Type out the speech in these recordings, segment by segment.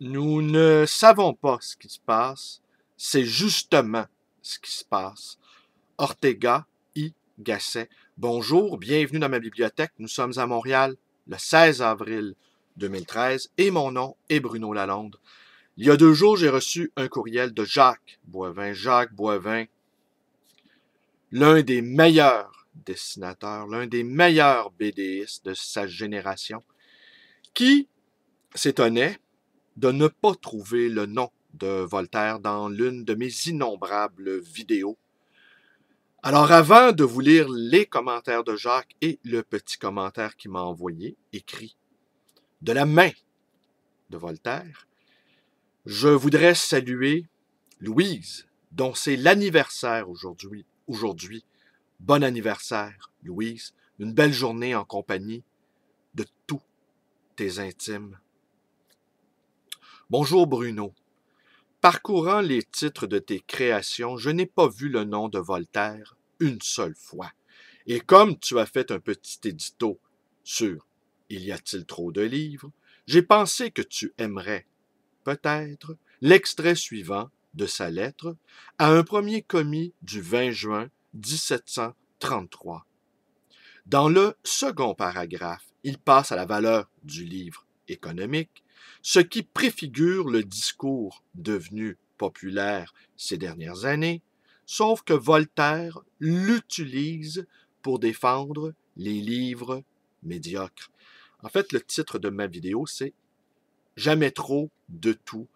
Nous ne savons pas ce qui se passe, c'est justement ce qui se passe. Ortega y Gasset. Bonjour, bienvenue dans ma bibliothèque. Nous sommes à Montréal le 16 avril 2013 et mon nom est Bruno Lalonde. Il y a 2 jours, j'ai reçu un courriel de Jacques Boivin. Jacques Boivin, l'un des meilleurs dessinateurs, l'un des meilleurs BDistes de sa génération, qui s'étonnait de ne pas trouver le nom de Voltaire dans l'une de mes innombrables vidéos. Alors avant de vous lire les commentaires de Jacques et le petit commentaire qu'il m'a envoyé, écrit de la main de Voltaire, je voudrais saluer Louise, dont c'est l'anniversaire aujourd'hui. Bon anniversaire, Louise. Une belle journée en compagnie de tous tes intimes. Bonjour Bruno. Parcourant les titres de tes créations, je n'ai pas vu le nom de Voltaire une seule fois. Et comme tu as fait un petit édito sur « Il y a-t-il trop de livres ?», j'ai pensé que tu aimerais, peut-être, l'extrait suivant de sa lettre à un premier commis du 20 juin 1733. Dans le second paragraphe, il passe à la valeur du livre économique, ce qui préfigure le discours devenu populaire ces dernières années, sauf que Voltaire l'utilise pour défendre les livres médiocres. En fait, le titre de ma vidéo, c'est « Jamais trop de tout »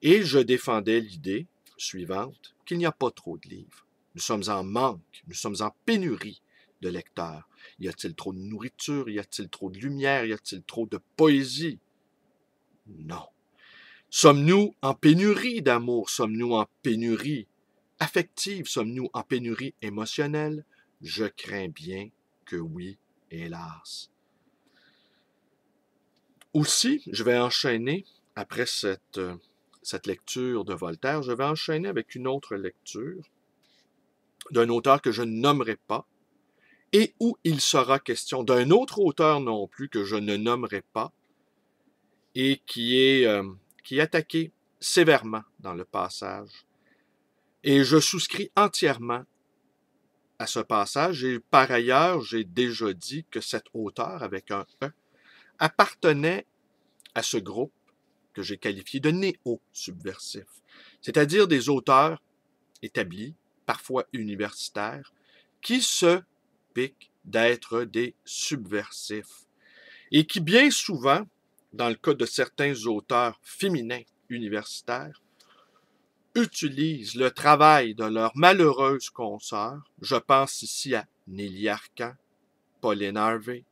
et je défendais l'idée suivante qu'il n'y a pas trop de livres. Nous sommes en manque, nous sommes en pénurie de lecteurs. Y a-t-il trop de nourriture? Y a-t-il trop de lumière? Y a-t-il trop de poésie? Non. Sommes-nous en pénurie d'amour? Sommes-nous en pénurie affective? Sommes-nous en pénurie émotionnelle? Je crains bien que oui, hélas. Aussi, je vais enchaîner, après cette lecture de Voltaire, je vais enchaîner avec une autre lecture d'un auteur que je ne nommerai pas, et où il sera question d'un autre auteur non plus que je ne nommerai pas, et qui est attaqué sévèrement dans le passage. Et je souscris entièrement à ce passage, et par ailleurs, j'ai déjà dit que cet auteur, avec un E, appartenait à ce groupe que j'ai qualifié de néo-subversifs, c'est-à-dire des auteurs établis, parfois universitaires, qui se piquent d'être des subversifs et qui bien souvent, dans le cas de certains auteurs féminins universitaires, utilisent le travail de leurs malheureuses consoeurs. Je pense ici à Nelly Arcan, Pauline Harvey,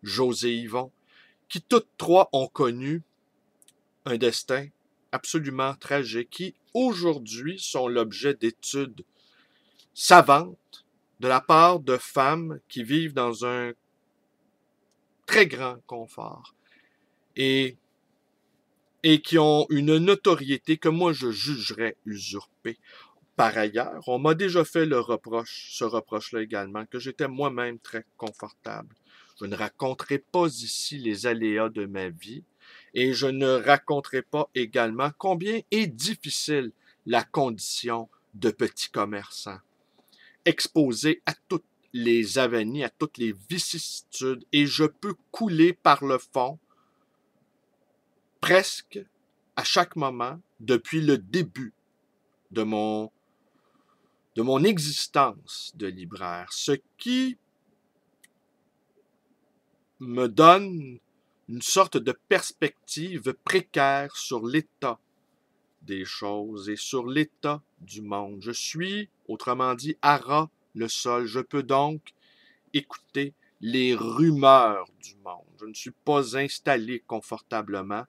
José Yvon, qui toutes trois ont connu un destin absolument tragique, qui aujourd'hui sont l'objet d'études savantes de la part de femmes qui vivent dans un très grand confort et qui ont une notoriété que moi je jugerais usurpée. Par ailleurs, on m'a déjà fait ce reproche-là également, que j'étais moi-même très confortable. Je ne raconterai pas ici les aléas de ma vie et je ne raconterai pas également combien est difficile la condition de petit commerçant, exposé à toutes les avanies, à toutes les vicissitudes, et je peux couler par le fond presque à chaque moment depuis le début de mon existence de libraire, ce qui me donne une sorte de perspective précaire sur l'état des choses et sur l'état du monde. Je suis, autrement dit, à ras le sol. Je peux donc écouter les rumeurs du monde. Je ne suis pas installé confortablement,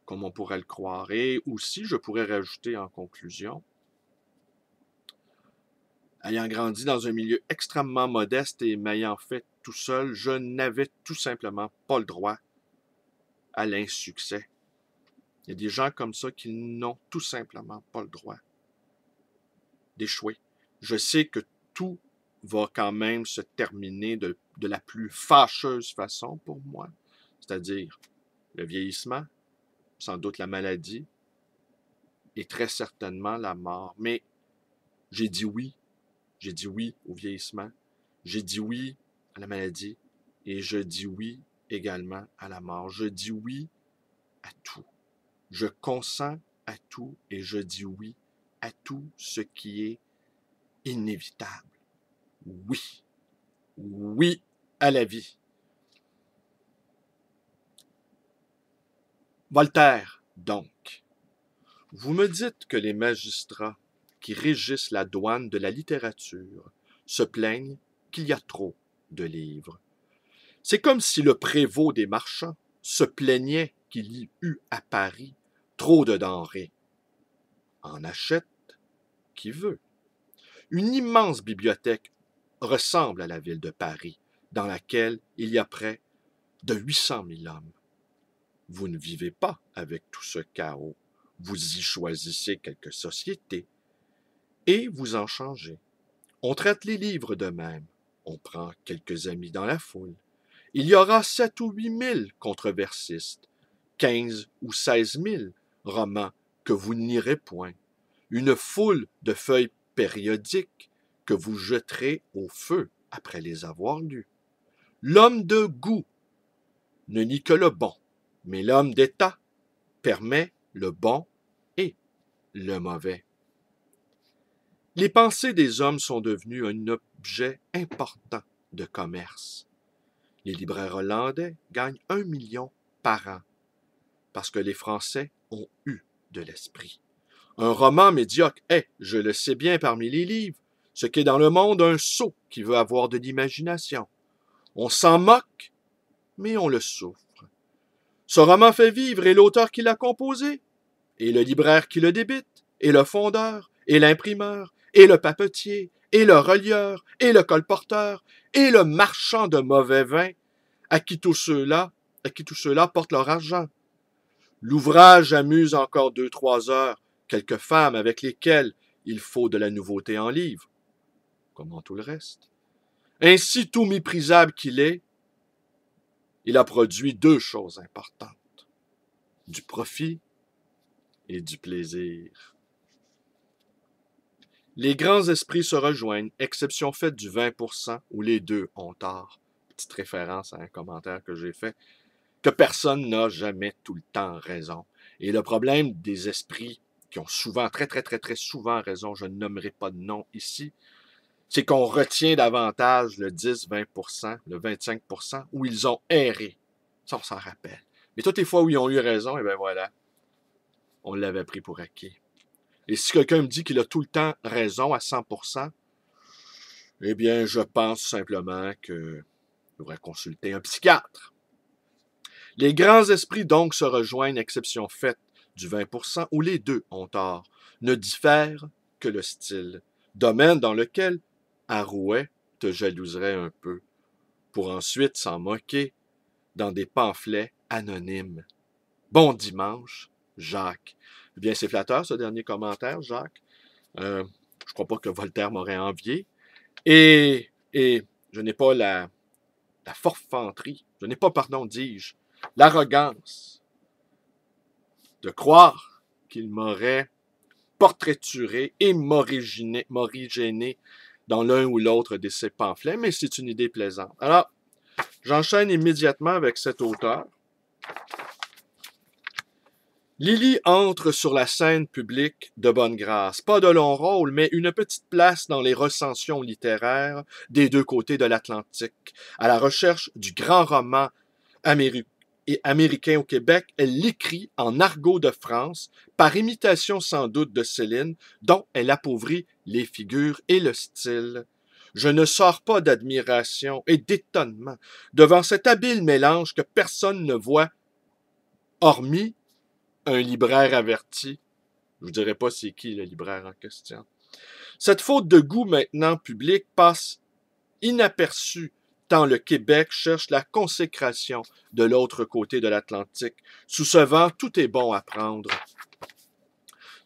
comme on pourrait le croire. Et aussi, je pourrais rajouter en conclusion, ayant grandi dans un milieu extrêmement modeste et m'ayant fait tout seul, je n'avais tout simplement pas le droit à l'insuccès. Il y a des gens comme ça qui n'ont tout simplement pas le droit d'échouer. Je sais que tout va quand même se terminer de la plus fâcheuse façon pour moi, c'est-à-dire le vieillissement, sans doute la maladie et très certainement la mort. Mais j'ai dit oui. J'ai dit oui au vieillissement. J'ai dit oui à la maladie. Et je dis oui également à la mort. Je dis oui à tout. Je consens à tout et je dis oui à tout ce qui est inévitable. Oui. Oui à la vie. Voltaire, donc. Vous me dites que les magistrats qui régissent la douane de la littérature se plaignent qu'il y a trop de livres. C'est comme si le prévôt des marchands se plaignait qu'il y eût à Paris trop de denrées. En achète qui veut. Une immense bibliothèque ressemble à la ville de Paris, dans laquelle il y a près de 800 000 hommes. Vous ne vivez pas avec tout ce chaos. Vous y choisissez quelques sociétés et vous en changez. On traite les livres de même. On prend quelques amis dans la foule. Il y aura 7 ou 8 000 controversistes, 15 ou 16 000 romans que vous n'irez point, une foule de feuilles périodiques que vous jeterez au feu après les avoir lues. L'homme de goût ne nie que le bon, mais l'homme d'État permet le bon et le mauvais. Les pensées des hommes sont devenues un objet important de commerce. Les libraires hollandais gagnent 1 million par an parce que les Français ont eu de l'esprit. Un roman médiocre est, je le sais bien parmi les livres, ce qu'est dans le monde un sot qui veut avoir de l'imagination. On s'en moque, mais on le souffre. Ce roman fait vivre et l'auteur qui l'a composé, et le libraire qui le débite, et le fondeur, et l'imprimeur, et le papetier, et le relieur, et le colporteur, et le marchand de mauvais vin, à qui tous ceux-là portent leur argent. L'ouvrage amuse encore 2-3 heures quelques femmes avec lesquelles il faut de la nouveauté en livre, comme en tout le reste. Ainsi, tout méprisable qu'il est, il a produit 2 choses importantes, du profit et du plaisir. Les grands esprits se rejoignent, exception faite du 20% où les deux ont tort. Petite référence à un commentaire que j'ai fait, que personne n'a jamais tout le temps raison. Et le problème des esprits qui ont souvent, très souvent raison, je ne nommerai pas de nom ici, c'est qu'on retient davantage le 10-20%, le 25%, où ils ont erré. Ça, on s'en rappelle. Mais toutes les fois où ils ont eu raison, et bien voilà, on l'avait pris pour acquis. Et si quelqu'un me dit qu'il a tout le temps raison à 100%, eh bien, je pense simplement qu'il devrait consulter un psychiatre. Les grands esprits donc se rejoignent, exception faite du 20%, où les deux ont tort, ne diffèrent que le style, domaine dans lequel Arouet te jalouserait un peu, pour ensuite s'en moquer dans des pamphlets anonymes. Bon dimanche, Jacques. Eh bien, c'est flatteur, ce dernier commentaire, Jacques. Je ne crois pas que Voltaire m'aurait envié. Et je n'ai pas la forfanterie, je n'ai pas, pardon, dis-je, l'arrogance de croire qu'il m'aurait portraituré et m'origéné dans l'un ou l'autre de ces pamphlets, mais c'est une idée plaisante. Alors, j'enchaîne immédiatement avec cet auteur. Lily entre sur la scène publique de bonne grâce. Pas de long rôle, mais une petite place dans les recensions littéraires des deux côtés de l'Atlantique. À la recherche du grand roman américain au Québec, elle l'écrit en argot de France, par imitation sans doute de Céline, dont elle appauvrit les figures et le style. Je ne sors pas d'admiration et d'étonnement devant cet habile mélange que personne ne voit, hormis un libraire averti. Je vous dirai pas c'est qui le libraire en question. Cette faute de goût maintenant public passe inaperçue tant le Québec cherche la consécration de l'autre côté de l'Atlantique. Sous ce vent, tout est bon à prendre.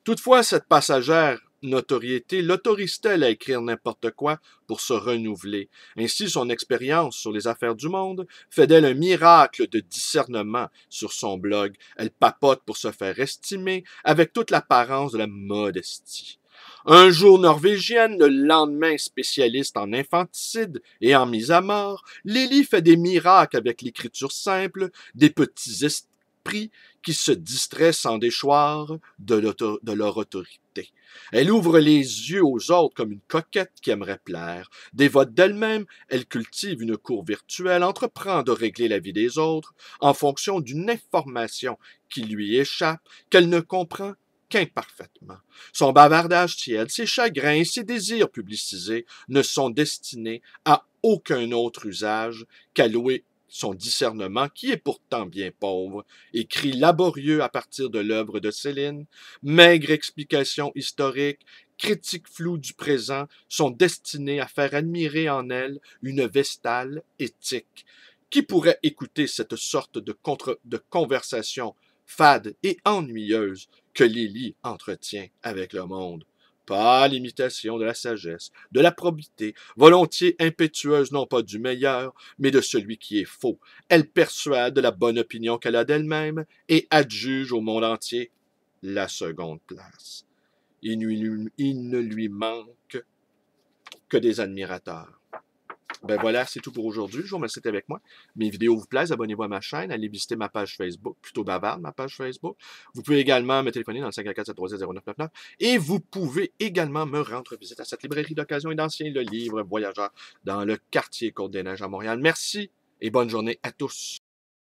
Toutefois, cette passagère notoriété l'autorise-t-elle à écrire n'importe quoi pour se renouveler? Ainsi, son expérience sur les affaires du monde fait d'elle un miracle de discernement sur son blog. Elle papote pour se faire estimer avec toute l'apparence de la modestie. Un jour norvégienne, le lendemain spécialiste en infanticide et en mise à mort, Lily fait des miracles avec l'écriture simple, des petits esprits qui se distraient sans déchoir de leur autorité. Elle ouvre les yeux aux autres comme une coquette qui aimerait plaire. Dévote d'elle-même, elle cultive une cour virtuelle, entreprend de régler la vie des autres en fonction d'une information qui lui échappe, qu'elle ne comprend qu'imparfaitement. Son bavardage tiède, ses chagrins et ses désirs publicisés ne sont destinés à aucun autre usage qu'à louer son discernement, qui est pourtant bien pauvre, écrit laborieux à partir de l'œuvre de Céline, maigre explication historique, critique floue du présent, sont destinées à faire admirer en elle une vestale éthique. Qui pourrait écouter cette sorte de conversation fade et ennuyeuse que Lily entretient avec le monde? Pas l'imitation de la sagesse, de la probité, volontiers impétueuse non pas du meilleur, mais de celui qui est faux. Elle persuade de la bonne opinion qu'elle a d'elle-même et adjuge au monde entier la seconde place. Il ne lui manque que des admirateurs. Ben voilà, c'est tout pour aujourd'hui. Je vous remercie d'être avec moi. Mes vidéos vous plaisent, abonnez-vous à ma chaîne, allez visiter ma page Facebook, plutôt bavarde, ma page Facebook. Vous pouvez également me téléphoner dans le 514-737-0999 et vous pouvez également me rendre visite à cette librairie d'occasion et d'anciens, le livre voyageur dans le quartier Côte-des-Neiges à Montréal. Merci et bonne journée à tous.